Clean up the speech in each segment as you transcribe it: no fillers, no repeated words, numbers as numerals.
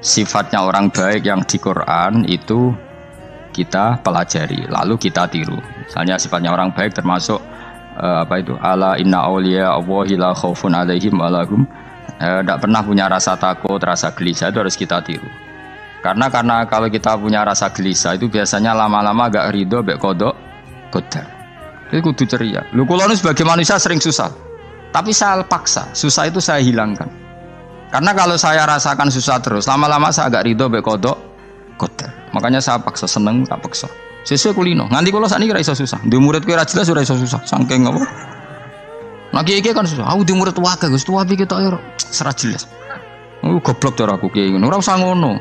sifatnya orang baik yang di Quran itu kita pelajari, lalu kita tiru. Misalnya sifatnya orang baik termasuk apa itu? Ala inna auliya Allahi la khaufun alaihim wa lahum tidak pernah punya rasa takut, rasa gelisah, itu harus kita tiru. Karena kalau kita punya rasa gelisah itu biasanya lama-lama agak ridho, mbek kodok, kodar. Itu kudu ceria. Lu kalau sebagai manusia sering susah, tapi saya paksa, susah itu saya hilangkan. Karena kalau saya rasakan susah terus, lama-lama saya agak ridho, mbek kodok, kodar. Makanya saya paksa, seneng, tak paksa. Sesuai kulino. Nganti kalau saat ini kira iso susah. Di murid kira jelas sudah iso susah. Sangking apa? Lagi kan susah. Aku di murid wae Gus, tuwa iki kita yo serat jelas. Goblok cara aku kiai ngono. Ora usah ngono.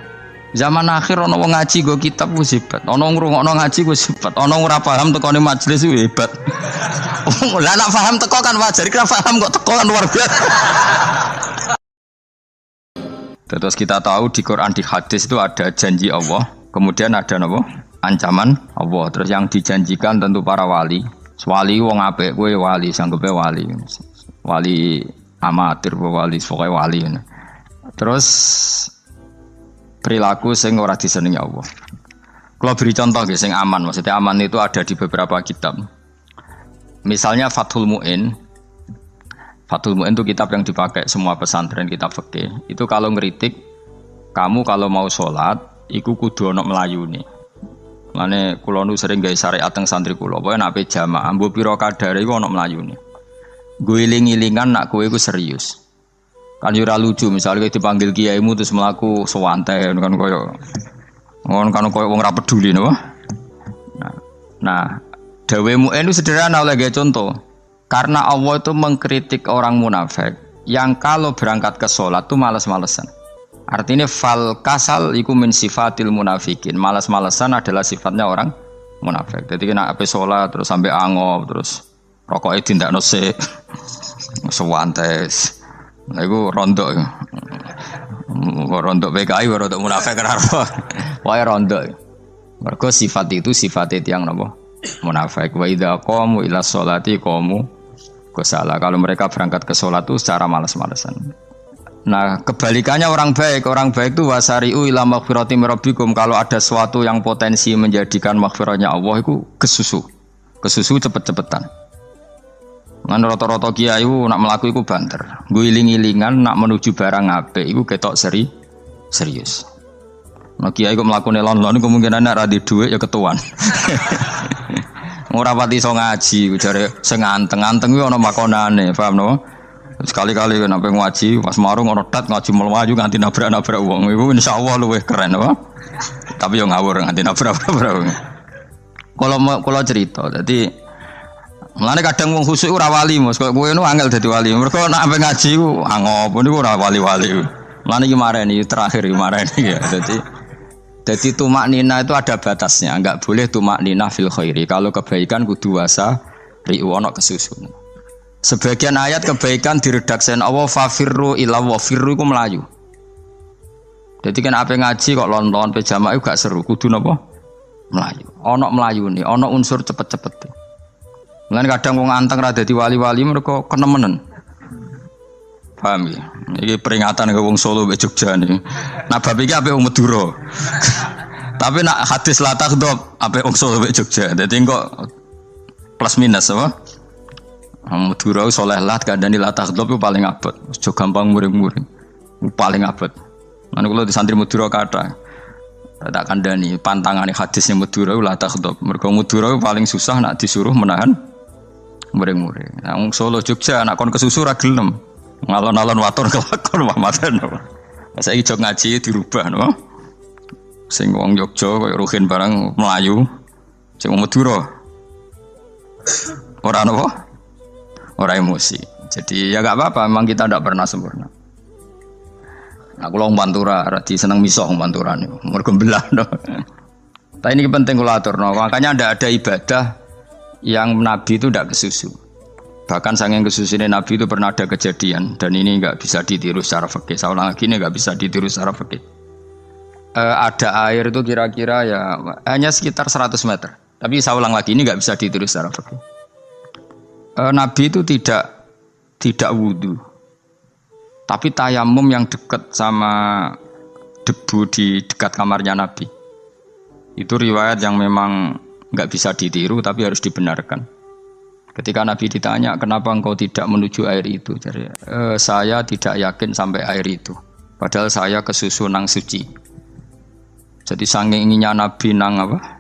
Zaman akhir ana wong ngaji go kitab wis hebat. Ana ngrungokno ngaji wis hebat. Ana ora paham tekone majelis wis hebat. Lah nek paham teko kan wajar, kira paham kok teko kan luar biasa. Terus kita tahu di Quran, di hadis itu ada janji Allah, kemudian ada apa? Ancaman Allah. Terus yang dijanjikan tentu para wali. Wali wong apik kowe wali, sanggepe wali. Wali amatir wali, pokoke wali. Terus perilaku sing ora disenengi Allah. Kalau beri contoh sing aman, maksudnya aman itu ada di beberapa kitab. Misalnya Fathul Mu'in. Fathul Mu'in itu kitab yang dipakai semua pesantren, kitab fikih. Itu kalau ngeritik, kamu kalau mau sholat, iku kudu ana melayune. Mane kula nu sering gawe syariat teng santri kula, pokoke nek ape jamaah, mbok pira kadare iku ana melayune. Guling-ilingan nak kowe iku serius. Kan yo ora lucu misalnya dipanggil kiaimu terus mlaku sewantai kan koyo wong ora peduli no. Nah, dawe Mu'in itu sederhana oleh gawe contoh. Karena Allah itu mengkritik orang munafik yang kalau berangkat ke sholat itu malas-malesan. Artinya fal kasal iku min sifatil munafikin. Malas-malesan adalah sifatnya orang munafik. Jadi kena ape sholat terus sampai angop terus rokoknya tindak nose sewantes. Nah itu rontok. Rontok PKI, rontok munafik kenapa? Wah rontok. Mergo sifat itu sifat yang napa? Munafik. Wa idza qamu ila sholati qamu kusala. Kalau mereka berangkat ke sholat itu secara malas-malesan. Nah, kebalikannya orang baik itu wasari'u ila maghfirati mir rabbikum. Kalau ada sesuatu yang potensi menjadikan maghfiratnya Allah itu kesusu cepet-cepetan. Ngan rata-rata kiai nak melaku iku banter. Guling-ilingan nak menuju barang apik iku ketok serius. Nah kiai kok mlakune lon-lon kemungkinan nek ra di dhuwit ya ketuan. Ora pati iso ngaji jare sing anteng-anteng kuwi ana makonane, paham no? Sekali-kali kan sampai ngaji pas marung ana tat ngaji mlayu nganti nabrak-nabrak wong. Iku insyaallah luwih keren apa? Tapi yo ngawur nganti nabrak-nabrak wong. Kalau cerita, jadi mulane kadang wong khusuk ora wali Mas, koyo kowe nu angel dadi wali. Mergo nek sampe ngaji ku angop niku ora wali-wali. Mulane iki mareni terakhir iki mareni ya. Jadi tumak nina itu ada batasnya, enggak boleh tumak nina fil khairi. Kalau kebaikan kudu wasa ri'u ana kesusun. Sebagian ayat kebaikan diredaksikan Allah fafirru ila wa firru iku melayu. Jadi kan apa ngaji kok lon-lon pe jamaah gak seru, kudu napa? Melayu. Ana melayune, ana unsur cepet-cepet. Mulane kadang wong anteng ra dadi wali-wali mereka kenemenen. Paham ya? Iki peringatan ke wong Solo mbek Jogja niki. Nah bab iki apik wong Madura. Tapi nak hadis la takhdhab apik wong Solo mbek Jogja. Dadi kok plus minus apa? Madura soleh lah kandhani la takhdhab itu paling abot. Aja gampang muring-muring. Paling abot. Lan kula di santri Madura kathah. Tak kandhani pantangane hadisnya Madura la takhdhab. Mergo Madura paling susah nak disuruh menahan muring-muring. Nah wong Solo Jogja nak kon kesusu ra gelem. Ngalon-alon waton kelakon Muhammadan. Saiki jog ngaji dirubah no. Sing wong Jogja kaya Ruhin barang Melayu. Sing wong Madura ora napa? Ora emosi. Jadi ya enggak apa-apa, memang kita tidak pernah sempurna. Nah, kula wong Pantura radi seneng misah wong Pantura niku. Mergo belah no. Tapi ini penting kula aturno. Makanya ada ibadah yang Nabi itu tidak kesusu. Bahkan saking kesusunya Nabi itu pernah ada kejadian dan ini nggak bisa ditiru secara fikih. Saya ulang lagi ini nggak bisa ditiru secara fikih. Ada air itu kira-kira ya hanya sekitar 100 meter. Tapi saya ulang lagi ini nggak bisa ditiru secara fikih. Nabi itu tidak wudu, tapi tayamum yang dekat sama debu di dekat kamarnya Nabi. Itu riwayat yang memang nggak bisa ditiru tapi harus dibenarkan. Ketika Nabi ditanya, kenapa engkau tidak menuju air itu? Jadi, saya tidak yakin sampai air itu. Padahal saya kesusu nang suci. Jadi saking inginnya Nabi nang apa?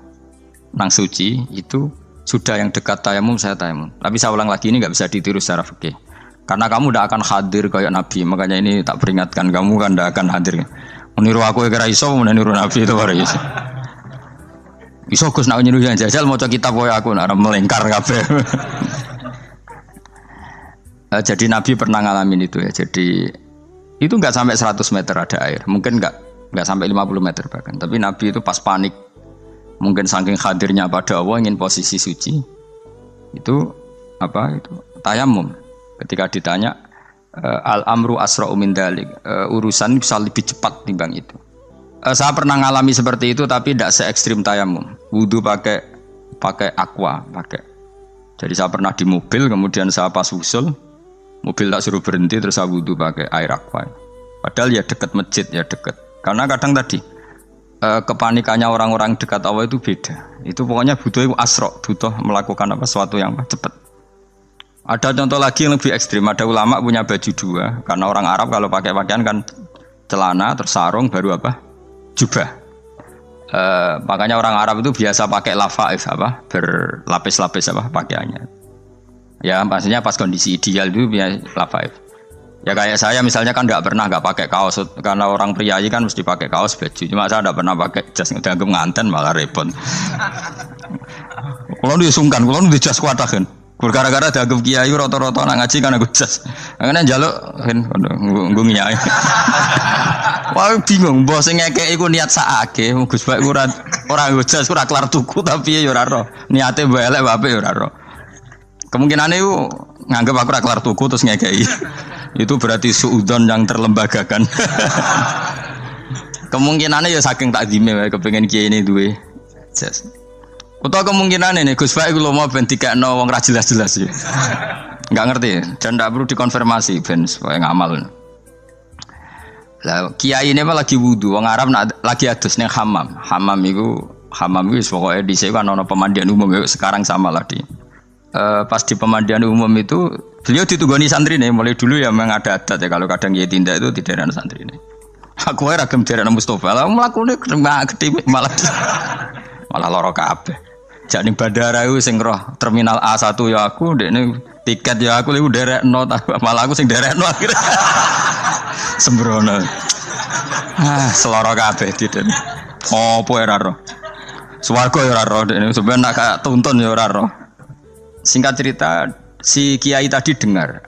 Nang suci itu sudah yang dekat tayamum saya tayamum. Tapi saya ulang lagi, ini nggak bisa ditiru secara fikih. Karena kamu tidak akan hadir kayak Nabi. Makanya ini tak peringatkan kamu kan tidak akan hadir. Meniru aku kira iso, meniru Nabi itu baru iso. Iso Gus nak nyuruh yang jajal mau kitab koyo aku nak melingkar kabeh. Jadi Nabi pernah ngalamin itu ya. Jadi itu enggak sampai 100 meter ada air. Mungkin enggak sampai 50 meter bahkan. Tapi Nabi itu pas panik. Mungkin saking hadirnya pada Allah ingin posisi suci. Itu apa itu? Tayamum. Ketika ditanya al-amru asra'u min dzalik. Urusan bisa lebih cepat timbang itu. Saya pernah ngalami seperti itu tapi tidak se ekstrim tayamum. Wudu pakai aqua, pakai. Jadi saya pernah di mobil, kemudian saya pas usul, mobil tak suruh berhenti terus saya wudu pakai air aqua. Padahal ya dekat masjid ya dekat. Karena kadang tadi kepanikannya orang-orang dekat Allah itu beda. Itu pokoknya butuh asra, butuh melakukan apa sesuatu yang cepat. Ada contoh lagi yang lebih ekstrim. Ada ulama punya baju dua, karena orang Arab kalau pakai pakaian kan celana terus sarung baru apa? Jubah. Makanya orang Arab itu biasa pakai lafaif apa berlapis-lapis apa pakaiannya. Ya maksudnya pas kondisi ideal itu biasa lafaif. Ya kayak saya misalnya kan nggak pakai kaos karena orang priayi kan mesti pakai kaos baju. Cuma saya nggak pernah pakai jas dianggap nganten malah repot. Kalau disungkan, kalau di jas kuat kan. Gara-gara dianggap kiai rata-rata nak ngaji kan aku jas. Makanya njaluk kan nggo nyai. Wah bingung, bos ngekek iku niat sakake, Gus Baik ora nggo jas ora kelar tuku tapi ya ora ro. Niate elek wae ya ora ro. Kemungkinane iku nganggep aku ora kelar tuku terus ngekeki. Itu berarti suudzon yang terlembagakan. Kemungkinane ya saking takdime wae kepengin kiai ini duwe jas. Utawa kemungkinan ini Gus Baik iku lho mau ben dikekno wong ra jelas-jelas ya. Enggak ngerti dan ndak perlu dikonfirmasi ben supaya ngamal. Lah kiai ini mah lagi wudu, wong Arab lagi adus ning hammam. Hammam iku wis pokoke dhisik kan ana pemandian umum sekarang sama lah di. Pas di pemandian umum itu beliau ditunggoni santri nih, mulai dulu ya memang ada adat ya kalau kadang dia tindak itu di daerah santri nih. Aku ora gem daerah Mustofa, lah mlakune gede malah lara kabeh. Jak ning bandara iku sing roh terminal A1 ya aku, ndekne tiket ya aku iku derekno malah aku sing derekno akhirnya. Sembrono. Seloro kabeh diten. Opo ora roh. Swarga ya ora roh dekne sampeyan nak gak tuntun ya ora roh. Singkat cerita si kiai tadi dengar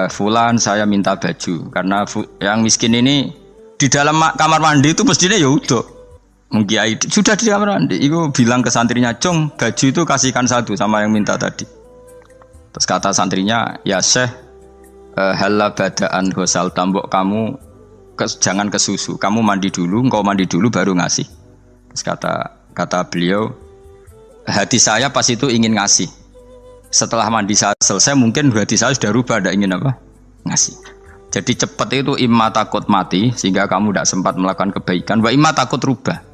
fulan saya minta baju karena yang miskin ini di dalam kamar mandi itu mestinya ya udah. Kiai sudah di kamar mandi, itu bilang ke santrinya, "Cung, baju itu kasihkan satu sama yang minta tadi." Terus kata santrinya, "Ya Syekh, halla badaan ghusal tambok kamu jangan ke susu, kamu mandi dulu, engkau mandi dulu baru ngasih." Terus kata beliau, hati saya pas itu ingin ngasih. Setelah mandi saya selesai mungkin hati saya sudah rubah, tidak ingin apa? Ngasih. Jadi cepat itu imma takut mati sehingga kamu tidak sempat melakukan kebaikan, wa imma takut rubah.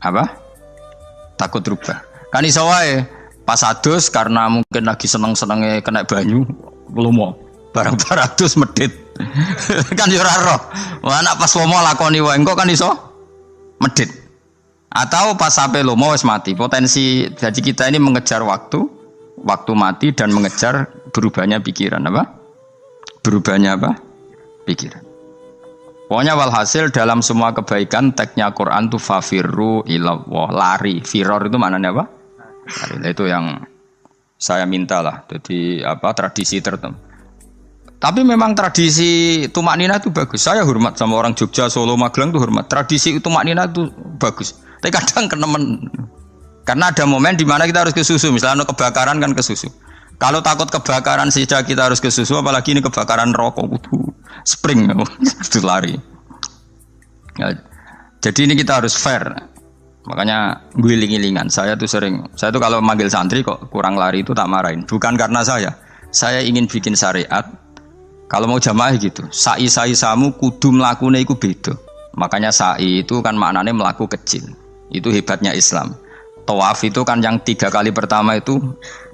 Apa? Takut rubah. Kan iso wae pas adus karena mungkin lagi seneng-senenge kena banyu, lomo. Barang-barang adus medit. Kan yo ora roh. Wah anak pas lomo lakoni wae engko kan iso medit. Atau pas sampai lomo wis mati. Potensi jadi kita ini mengejar waktu mati dan mengejar berubahnya pikiran apa? Berubahnya apa? Pikiran. Pokoknya walhasil dalam semua kebaikan teksnya Quran itu fafirru ilallah, lari. Firor itu maknanya apa? Lari. Itu yang saya minta lah. Jadi apa tradisi tertentu. Tapi memang tradisi tumak nina itu bagus. Saya hormat sama orang Jogja, Solo, Magelang itu hormat. Tradisi tumak nina itu bagus. Tapi kadang kenemen. Karena ada momen di mana kita harus ke susu. Misalnya kebakaran kan ke susu. Kalau takut kebakaran saja kita harus ke susu, apalagi ini kebakaran rokok, spring, itu lari. Ya, jadi ini kita harus fair. Makanya guling-gilingan. Saya tuh kalau manggil santri kok kurang lari itu tak marahin. Bukan karena saya ingin bikin syariat. Kalau mau jamaah gitu, sai samu kudu mlakune iku beda. Makanya sa'i itu kan maknanya melaku kecil. Itu hebatnya Islam. Tawaf itu kan yang 3 kali pertama itu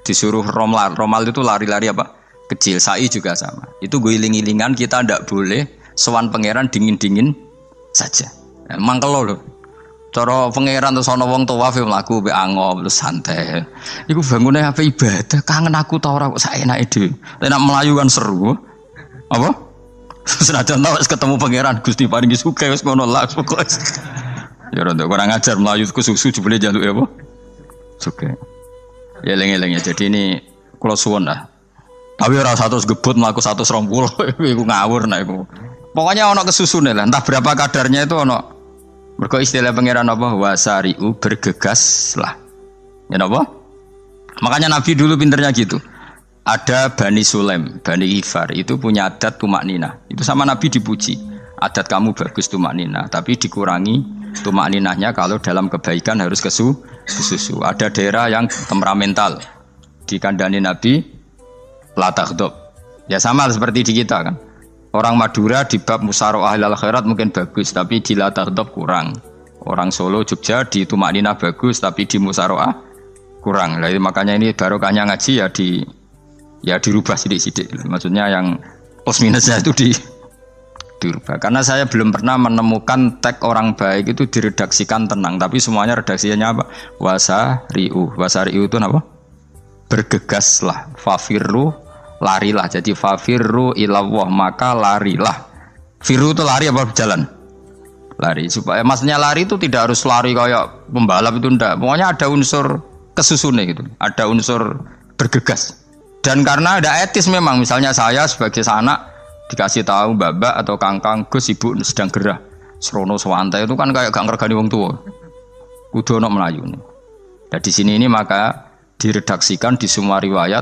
disuruh romal. Romal itu lari-lari apa? Kecil. Sa'i juga sama. Itu guling-gilingan kita ndak boleh sowan pangeran dingin-dingin saja. Emang kalau loh. Cara pangeran terus ana wong tawaf mlaku mbek angop terus santai. Iku bangune apa ibadah, kangen aku ta ora kok saenake dhewe. Nek melayu kan seru. Apa? Senajan tau ketemu pangeran Gusti paringi sugih wis ngono lah pokoke. Ya rada kurang ajar melayu ku susu jebule jaluke apa? Sugih. Ya eling-eling ya. Jadi ini kula suwun lah. Tapi ora 100 gebut mlaku 120 iku ngawur nek iku. Pokoknya ana kesusune lah, entah berapa kadarnya itu ana. Mergo istilah pangeran apa wasari'u bergegas lah. Ya apa? Makanya Nabi dulu pinternya gitu. Ada Bani Sulaim, Bani Ghifar itu punya adat tumak nina. Itu sama Nabi dipuji. Adat kamu bagus tumak nina, tapi dikurangi tumak ninahnya kalau dalam kebaikan harus kesusu. Ada daerah yang temperamental. Dikandani Nabi la taghdab. Ya sama seperti di kita kan. Orang Madura di bab musyawarah ahlul khairat mungkin bagus, tapi di la taghdab kurang. Orang Solo, Jogja di tumak ninah bagus, tapi di musyawarah kurang. Jadi makanya ini barokahnya ngaji ya dirubah sidik-sidik. Maksudnya yang plus minusnya itu dirubah. Karena saya belum pernah menemukan tag orang baik itu diredaksikan tenang, tapi semuanya redaksinya apa? Wasari'u. Wasari'u itu apa? Bergegaslah. Fafirru, larilah. Jadi fafirru ilallah, maka larilah. Firu itu lari apa berjalan? Lari. Supaya maksudnya lari itu tidak harus lari kayak pembalap itu enggak. Pokoknya ada unsur kesusune gitu. Ada unsur bergegas. Dan karena ada etis memang, misalnya saya sebagai anak dikasih tahu babak atau kangkang Gus ibu sedang gerah. Serono sewantai itu kan kayak gak ngergani wong tua. Kudu ono melayu. Dan di sini ini maka diredaksikan di semua riwayat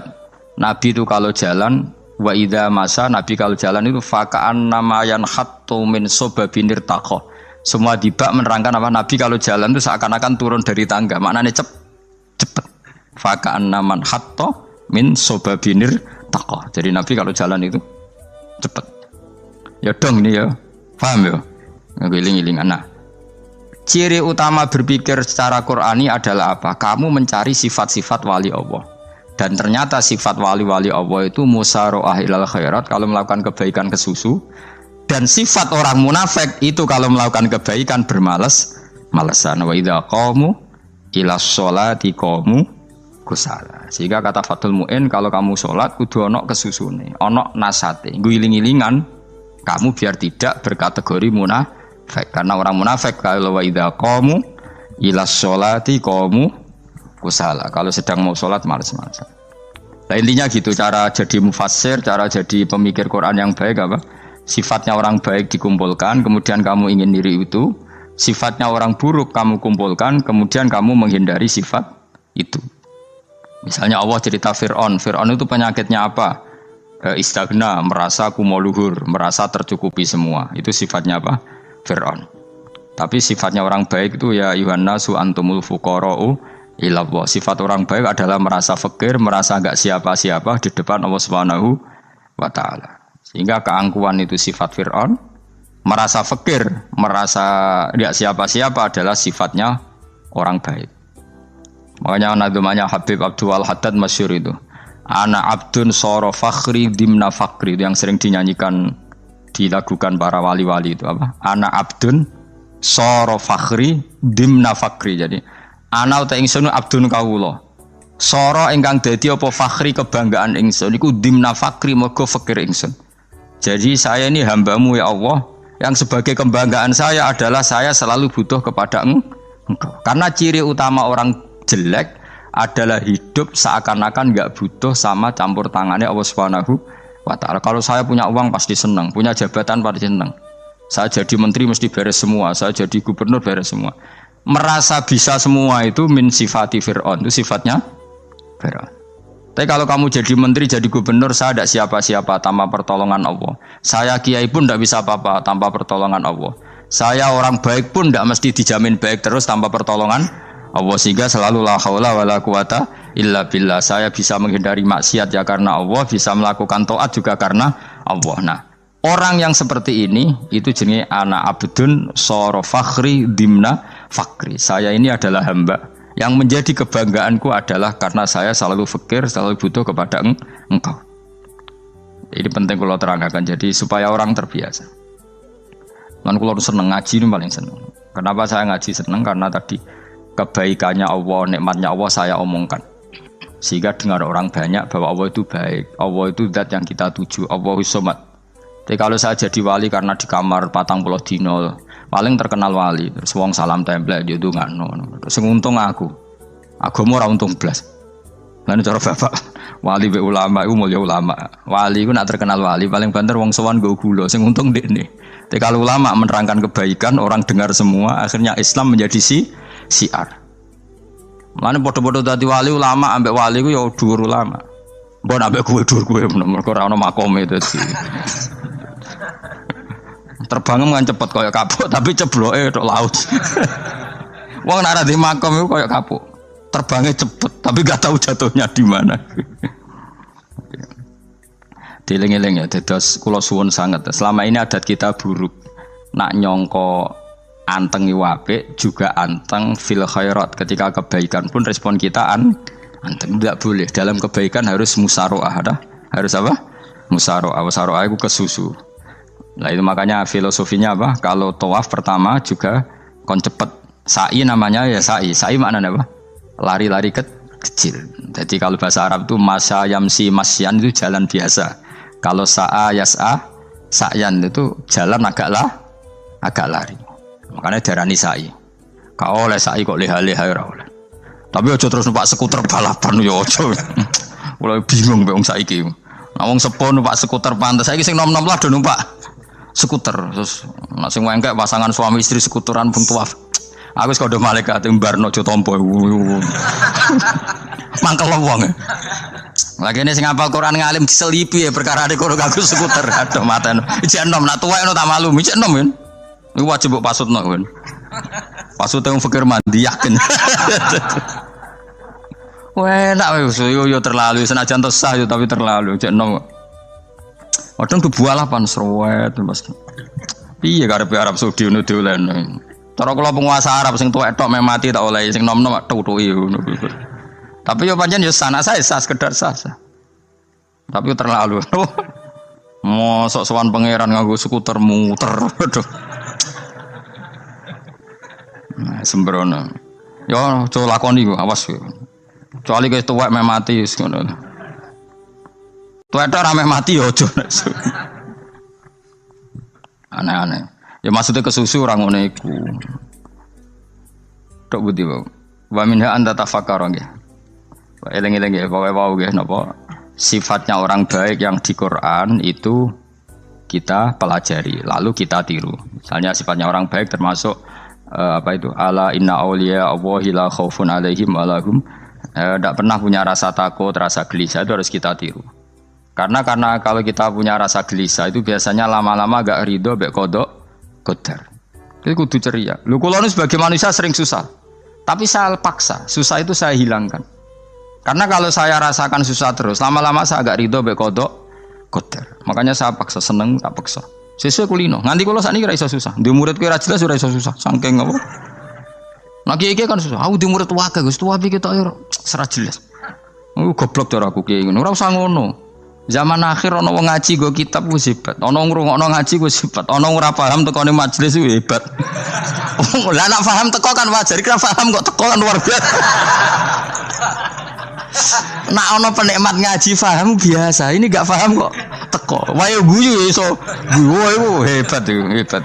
Nabi itu kalau jalan wa idza masa, Nabi kalau jalan itu faka'an namayan hattu min sobabinir taqo. Semua dibak menerangkan apa Nabi kalau jalan itu seakan-akan turun dari tangga. Maknanya cepet. Faka'an naman hattu min sobabinir taqo. Jadi Nabi kalau jalan itu cepet. Ya dong ini ya. Paham ya? Ngiling-ngilingan. Nah, ciri utama berpikir secara Qur'ani adalah apa? Kamu mencari sifat-sifat wali Allah. Dan ternyata sifat wali-wali Allah itu musyaroah ilal khairat, kalau melakukan kebaikan kesusu. Dan sifat orang munafik itu kalau melakukan kebaikan bermalas-malasan. Wa idza qamu ila sholati qamu kusala. Sehingga kata Fathul Mu'in, kalau kamu sholat kudu ono kesusune, ono nasate, guling-gilingan kamu biar tidak berkategori munafik. Karena orang munafik kalau wa idza qamu ila sholati qamu kusala. Kalau sedang mau sholat malas-malasan. Nah, intinya gitu cara jadi mufassir, cara jadi pemikir Quran yang baik apa? Sifatnya orang baik dikumpulkan, kemudian kamu ingin diri itu. Sifatnya orang buruk kamu kumpulkan, kemudian kamu menghindari sifat itu. Misalnya Allah cerita Fir'aun. Fir'aun itu penyakitnya apa? Istagna, merasa kumoluhur, merasa tercukupi semua. Itu sifatnya apa? Fir'aun. Tapi sifatnya orang baik itu ya Yuhannasu antumul fuqara'u ilallah. Sifat orang baik adalah merasa fakir, merasa enggak siapa-siapa di depan Allah Subhanahu wa taala. Sehingga keangkuhan itu sifat Fir'aun, merasa fakir, merasa enggak siapa-siapa adalah sifatnya orang baik. Makanya nadumanya Habib Abdul Haddad masyhur itu. Ana abdun soro fakhri dimna fakri, itu yang sering dinyanyikan, dilakukan para wali-wali itu apa? Ana abdun soro fakhri dimna fakri. Jadi ana uta ingsun abdun kawula. Soro ingkang dadi apa fakhri kebanggaan ingsun iku dimna fakri mergo fakir ingsun. Jadi saya ini hambamu ya Allah, yang sebagai kebanggaan saya adalah saya selalu butuh kepada Engkau. Karena ciri utama orang jelek adalah hidup seakan-akan enggak butuh sama campur tangannya Allah Subhanahu wa taala. Kalau saya punya uang pasti senang, punya jabatan pasti senang. Saya jadi menteri mesti beres semua, saya jadi gubernur beres semua. Merasa bisa semua itu min sifati Fir'aun, itu sifatnya Fir'aun. Tapi kalau kamu jadi menteri, jadi gubernur, saya tidak siapa-siapa tanpa pertolongan Allah. Saya kiai pun tidak bisa apa-apa tanpa pertolongan Allah. Saya orang baik pun tidak mesti dijamin baik terus tanpa pertolongan Allah. Sehingga selalu la haula wala quwata illa billah. Saya bisa menghindari maksiat ya karena Allah, bisa melakukan taat juga karena Allah. Nah, Orang yang seperti ini itu jenis ana abdun soro fakhri dimna fakri. Saya ini adalah hamba yang menjadi kebanggaanku adalah karena saya selalu fakir, selalu butuh kepada engkau. Ini penting kalau terangkan. Jadi supaya orang terbiasa. Man kalau seneng ngaji ini paling seneng. Kenapa saya ngaji seneng? Karena tadi kebaikannya Allah, nikmatnya Allah saya omongkan. Sehingga dengar orang banyak bahwa Allah itu baik, Allah itu zat yang kita tuju, Allahus Somad. Jadi kalau saya jadi wali karena di kamar 40 dino, paling terkenal wali, terus wong salam template dia itu ngano, terus untung aku mau untung blas. Lalu cara bapak wali be ulama, itu mulia ulama, wali itu nak terkenal wali, paling banter wong sowan go gula, sing untung dekne. Jadi kalau ulama menerangkan kebaikan, orang dengar semua, akhirnya Islam menjadi siar. Lalu bodoh-bodoh tadi wali ulama, ambek wali itu ya dhuwur ulama. Mbok ambek dhuwur kowe mergo ora ono makome dadi. Terbang kan cepet kayak kapuk tapi cebloke tok laut. Wong nek ora di makom iku kayak kapuk. Terbangnya cepet tapi gak tahu jatuhnya di mana. Dieling-eling ya, dados kula suwun sanget. Selama ini adat kita buruk. Nak nyongko anteng apik juga anteng fil khairat. Ketika kebaikan pun respon kita anteng, tidak boleh. Dalam kebaikan harus musaroah, harus apa? Musaroah. Musaroah itu kesusu. Nah itu makanya filosofinya apa? Kalau tawaf pertama juga kon cepet. Sa'i namanya ya sa'i. Sa'i maknanya apa? Lari-lari kecil. Jadi kalau bahasa Arab itu masya yamsi masyan itu jalan biasa. Kalau sa'a yas'a sa'yan itu jalan agak lari. Makanya darani sa'i. Kau oleh sa'i kok leha-leha ora oleh. Tapi aja terus numpak skuter balapan yo aja. Mulai bingung mbek wong saiki. Nah wong sepo numpak skuter pantes saiki sing nom-nom lah do numpak skuter terus nek sing wengkek pasangan suami istri skuteran pun tuaf. Aku wis kodho malaikat mbarno aja tampa. Mangkel wong. Lagi ini sing hafal Quran ngalim diselipi ya perkara ade kono kanggo skuter. Aduh maten. Ijek enom nak tuwek no tak malu. Ijek enom kan. Iku wajib mbok pasutno kan. Pasute wong fikir mandi yakin. Wah, enak wis yo terlalu senajan sah yo tapi terlalu. Ijek enom. Kadang kebualah pan serwet Mas. Piye karepe Arab Saudi ngono dolen. Cara kula penguasa Arab sing tuwek tok meh mati tak oleh sing nom-nom tutuki ngono. Tapi yo pancen yo sana saya sah sekedar sah. Tapi terlalu. Mosok sowan pangeran nganggo skuter muter. Aduh. Nah, sembrono. Yo coba lakoni ku awas kowe. Kecuali kowe tuwek meh mati wis ngono. Tuwek rame mati ya aja. Aneh-aneh. Ya maksudnya kesusu ora ngono iku. Tok budi wae. Wa minha anta tafakkara nggih. Eling-eling nggih pokoke wau nggih napa sifatnya orang baik yang di Quran itu kita pelajari lalu kita tiru. Misalnya sifatnya orang baik termasuk apa itu? Ala inna auliya Allahi la khaufun alaihim wa lahum tidak pernah punya rasa takut, rasa gelisah itu harus kita tiru. Karena kalau kita punya rasa gelisah itu biasanya lama-lama agak ridho mbek kodok qadar. Jadi kudu ceria. Lho kula nu sebagai manusia sering susah. Tapi saya paksa, susah itu saya hilangkan. Karena kalau saya rasakan susah terus, lama-lama saya agak ridho mbek kodok qadar. Makanya saya paksa seneng tak paksa. Sesuai kulino. Nganti kula sakniki ora iso susah. Di murid kowe ora jelas ora iso susah. Saking apa? Nah iki kan susah. Aku di murid wae Gus, tuwa iki tok ora jelas. Goblok cara aku ki ngono. Ora usah ngono. Zaman akhir ana wong ngaji go kitab wis hebat. Ana ngrungokno ngaji wis hebat. Ana ora paham tekone majelis wis hebat. Lah nek paham teko kan wajar, kira paham kok teko kan luar biasa. Nek ana penikmat ngaji paham biasa, ini enggak paham kok teko. Wae guyu iso. Guyu hebat itu, hebat.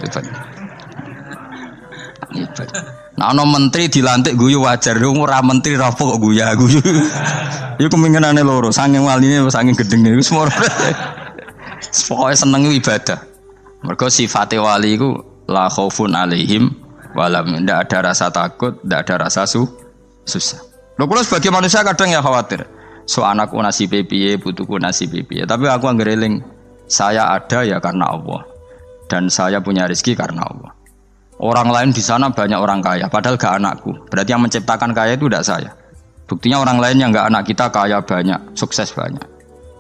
Hebat. Nek ana menteri dilantik guyu wajar, ora menteri rapo kok guyu. Iku kemungkinane loro, saking waline saking gedenge iku semua. Pokoke seneng ibadah. Mergo sifate wali iku la khaufun alaihim walam, ndak ada rasa takut, ndak ada rasa susah. Lho kula sebagai manusia kadang ya khawatir. So anakku nasibe piye, putuku nasibe piye. Tapi aku anggere eling, saya ada ya karena Allah. Dan saya punya rezeki karena Allah. Orang lain di sana banyak orang kaya, padahal gak anakku. Berarti yang menciptakan kaya itu tidak saya. Buktinya orang lain yang gak anak kita kaya banyak, sukses banyak.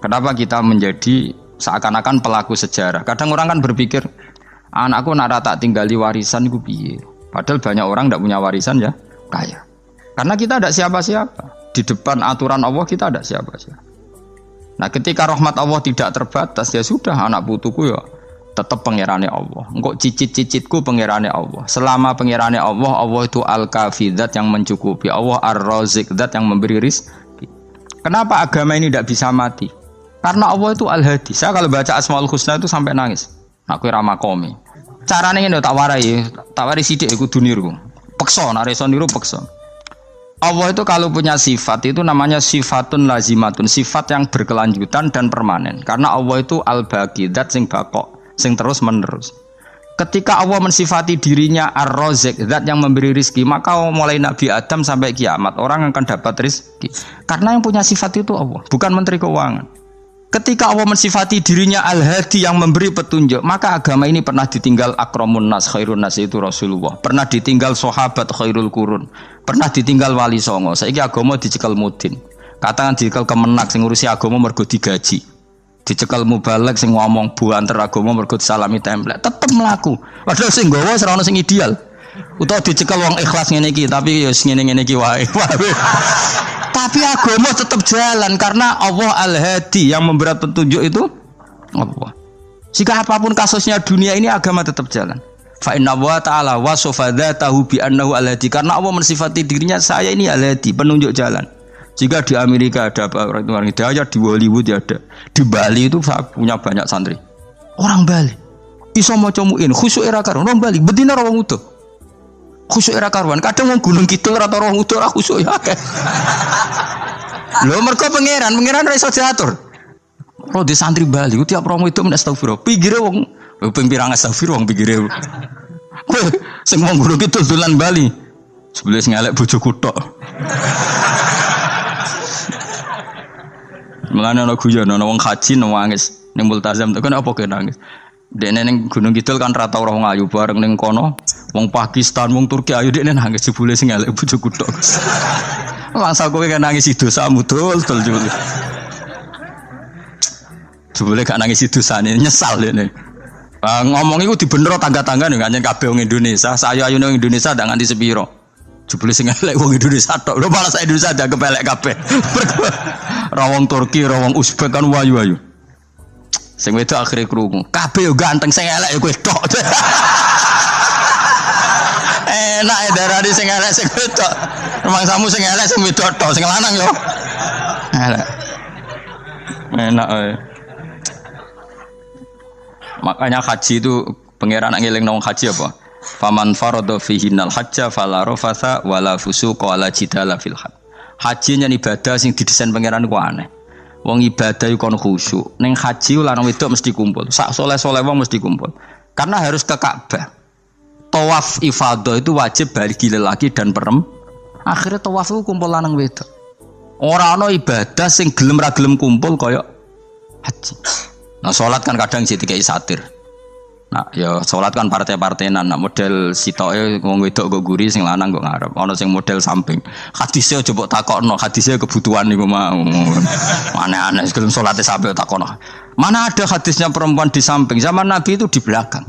Kenapa kita menjadi seakan-akan pelaku sejarah. Kadang orang kan berpikir, anakku nak tak tinggali warisan iku piye. Padahal banyak orang tidak punya warisan ya kaya. Karena kita tidak siapa-siapa. Di depan aturan Allah kita tidak siapa-siapa. Nah ketika rahmat Allah tidak terbatas, ya sudah anak putuku ya tetap pangerane Allah. Engkau cicit-cicitku pangerane Allah. Selama pangerane Allah, Allah itu al-kafi, zat yang mencukupi. Allah ar-razik, zat yang memberi rizki. Kenapa agama ini tidak bisa mati? Karena Allah itu al-hadi. Saya kalau baca Asmaul Husna itu sampai nangis. Aku rama komi. Caranya ini tak warai sidik aku duniru. Pekso, nareson niru pekso. Allah itu kalau punya sifat itu namanya sifatun lazimatun, sifat yang berkelanjutan dan permanen. Karena Allah itu al-baqi, zat sing bakok, sing terus menerus. Ketika Allah mensifati dirinya ar-razik, zat yang memberi rizki, maka mulai Nabi Adam sampai kiamat orang akan dapat rizki. Karena yang punya sifat itu Allah, bukan menteri keuangan. Ketika Allah mensifati dirinya al-hadi yang memberi petunjuk, maka agama ini pernah ditinggal akramun nas, khairun nas, itu Rasulullah. Pernah ditinggal sahabat khairul qurun. Pernah ditinggal wali songo. Saiki agama dicekel mudin. Katakan dicekel kemenak sing ngurusi agama mergo digaji. Dicekel mubalek sing ngomong buanter agama mergo disalami template. Tetep mlaku. Padahal sing nggawa ora ono sing ideal. Utawa dicekel wong ikhlas ngene iki, tapi ya ngene-ngene iki wae. Tapi agama tetap jalan karena Allah al-hadi yang memberi petunjuk itu Allah. Jika apapun kasusnya dunia ini agama tetap jalan. Fa inna wa ta'ala wasafa dzatahu bi annahu al-hadi, karena Allah mensifati dirinya saya ini al-hadi, penunjuk jalan. Jika di Amerika ada orang hidayah, di Hollywood ada, di Bali itu saya punya banyak santri. Orang Bali iso maca muin khusyuk era karo orang Bali bedina ora wong utuh. Khusyuk era karuan, kadang wong Gunung Kidul ora roh utuh ora khusyuk ya akeh. Lho mergo pangeran ora iso diatur. Ro di santri Bali ku tiap romo itu men astagfirullah. Pinggire wong ping pirang astagfirullah wong pinggire. Kowe sing wong Gunung Kidul dolan Bali. Sebelah ngelek bojoku tok. Mulane ana guyon ana wong haji nangis ning multazam tekan apa ke nangis. Dene ning Gunung Kidul kan rata ora wong ayu bareng ning kono wong Pakistan wong Turki ayu dekne nangis jebule sing elek bojoku tok. Masa kowe kan nangis dosamu dul jebule. Jebule gak nangis dosane nyesal dekne. Ngomong iku dibenero tangga-tangga ning kanjen kabeh wong Indonesia, sayu-ayu ning Indonesia ndak nganti sepiro. Jebule sing elek wong Indonesia tok. Lho malah sak Indonesia ndak kepelek kabeh. Ra wong Turki, ra wong Uzbek kan wayu-ayu. Sing wedok akhire krungu. Kabeh yo ganteng sing elek yo kowe tok. Enak e darani sing elek sing wedok. Rumangsamu sing elek sing wedok tok, sing lanang yo. Elek. Enak e. Makanya haji itu pangeran ngeling nang haji apa? Faman farada fihinal hajja fala rafatha wala fusuqa wala jidala fil hajj. Haji nya ibadah sing didesain pangeran ku aneh. Wong ibadah iku kon khusyuk. Ning haji lanang wedok mesti kumpul. Sak soleh-soleh wong mesti kumpul. Karena harus ke Ka'bah. Tawaf ifadah itu wajib bagi lelaki dan perempuan. Akhirnya tawaf itu kumpul lanang wedok. Ora ana ibadah sing gelem ra gelem kumpul kaya haji. Nah salat kan kadang sih dikai satir. Nah ya salat kan partai-partainan. Nah model sitoke wong wedok kok guri sing lanang kok ngarep. Ana sing model samping. Hadise aja mbok takokno, hadise kebutuhan niku mau. Aneh-aneh sebelum salate sampai takokno. Mana ada hadisnya perempuan di samping? Zaman Nabi itu di belakang.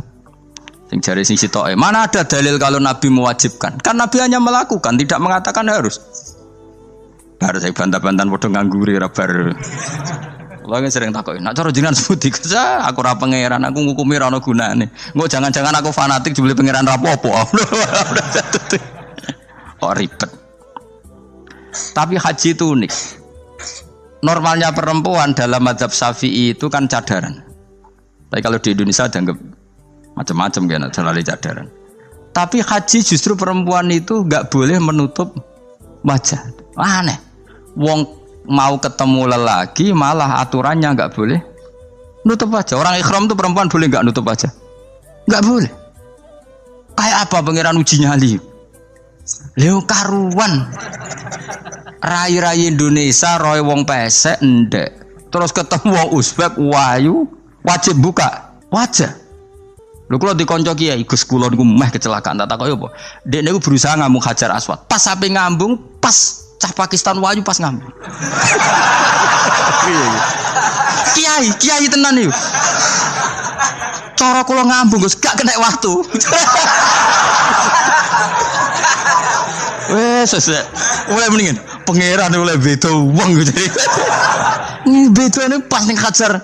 Sing jare sing sitoke. Mana ada dalil kalau Nabi mewajibkan? Kan Nabi hanya melakukan, tidak mengatakan harus. Bar saya bantah-bantahan padha ngangguri ra bar. Kula sering takoki, nek cara jenengan sebuti aku ora pangeran, aku ngukumi ora ono gunane. Engko jangan-jangan aku fanatik jebule pangeran ra apa-apa. Oh ribet. Tapi haji itu unik. Normalnya perempuan dalam mazhab Syafi'i itu kan cadaran. Tapi kalau di Indonesia dianggap macam-macam kan jalari cadaran. Tapi haji justru perempuan itu enggak boleh menutup wajah. Aneh. Wong mau ketemu lelaki malah aturannya enggak boleh nutup wajah. Orang ikhram tuh perempuan boleh enggak nutup wajah? Enggak boleh. Kayak apa pangeran uji nyali? Leo karuan. Rai-rai Indonesia roy wong pesek ndek. Terus ketemu wong Uzbek wayu wajib buka wajah. Lho kula dikonco kiai Gus kula niku meh kecelakaan tak takoki apa. Dek niku berusaha ngambung Hajar Aswad. Pas sampe ngambung pas cah Pakistan wayu pas ngambung. kiai tenan iki. Cara kula ngambung Gus gak kena waktu. Wes oleh mendingan pangeran oleh beda wong gitu. Ini bedane pas ning Hajar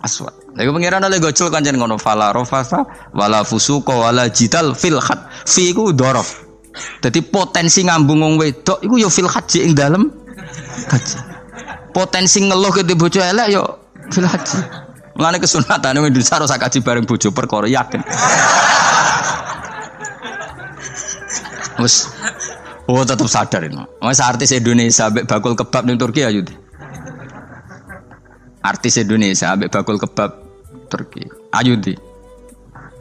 Aswad. Lha pangeran oleh gocul kancen ngono fala rafasa wala fusuqa wala jidal fil khat. Fi ku dhorof. Dadi potensi ngambung wong wedok iku ya fil haji ing dalem haji. Potensi ngeluh ke bojo elek ya fil haji. Mulane kesunatane Indonesia ora kaji bareng bojo perkara yakin. Wes tetap sadar ini. Mas artis Indonesia ambek bakul kebab ning Turki ayo. Artis Indonesia ambek bakul kebab Turki. Ayo di.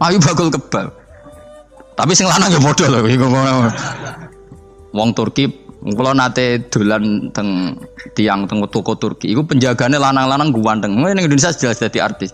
Ayo bakul kebab. Tapi sing lanang ya padha lho iku. Wong Turki kula nate dolan teng tiang teng toko Turki. Iku penjagane lanang-lanang guanteng. Ning Indonesia jelas dadi artis.